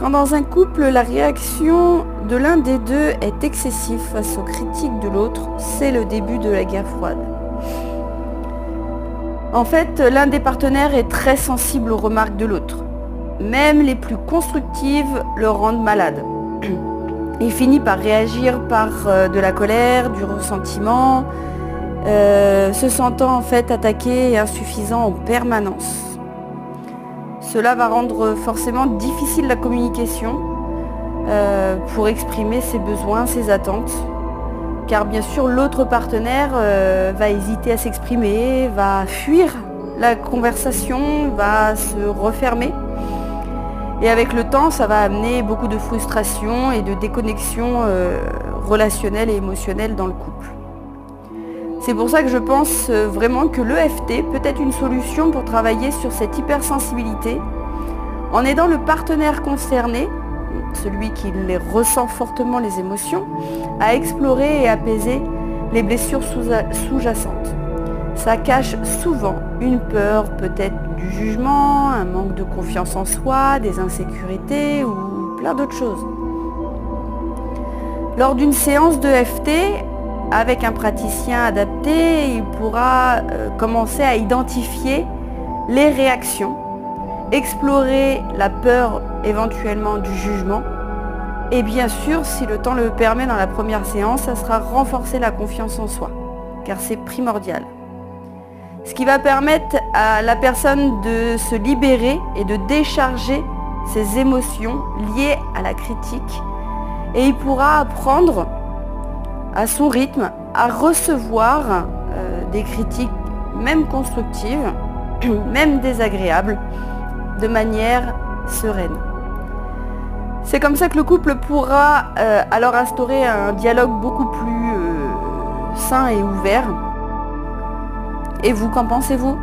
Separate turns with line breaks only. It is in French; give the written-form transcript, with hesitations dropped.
Quand dans un couple, la réaction de l'un des deux est excessive face aux critiques de l'autre, c'est le début de la guerre froide. En fait, l'un des partenaires est très sensible aux remarques de l'autre. Même les plus constructives le rendent malade. Il finit par réagir par de la colère, du ressentiment, se sentant en fait attaqué et insuffisant en permanence. Cela va rendre forcément difficile la communication pour exprimer ses besoins, ses attentes. Car bien sûr, l'autre partenaire va hésiter à s'exprimer, va fuir la conversation, va se refermer. Et avec le temps, ça va amener beaucoup de frustration et de déconnexion relationnelle et émotionnelle dans le couple. C'est pour ça que je pense vraiment que l'EFT peut être une solution pour travailler sur cette hypersensibilité en aidant le partenaire concerné, celui qui les ressent fortement les émotions, à explorer et apaiser les blessures sous-jacentes. Ça cache souvent une peur peut-être du jugement, un manque de confiance en soi, des insécurités ou plein d'autres choses. Lors d'une séance d'EFT, avec un praticien adapté, il pourra commencer à identifier les réactions, explorer la peur éventuellement du jugement et bien sûr, si le temps le permet dans la première séance, ça sera renforcer la confiance en soi, car c'est primordial. Ce qui va permettre à la personne de se libérer et de décharger ses émotions liées à la critique et il pourra apprendre à son rythme, à recevoir des critiques, même constructives, même désagréables, de manière sereine. C'est comme ça que le couple pourra alors instaurer un dialogue beaucoup plus sain et ouvert. Et vous, qu'en pensez-vous ?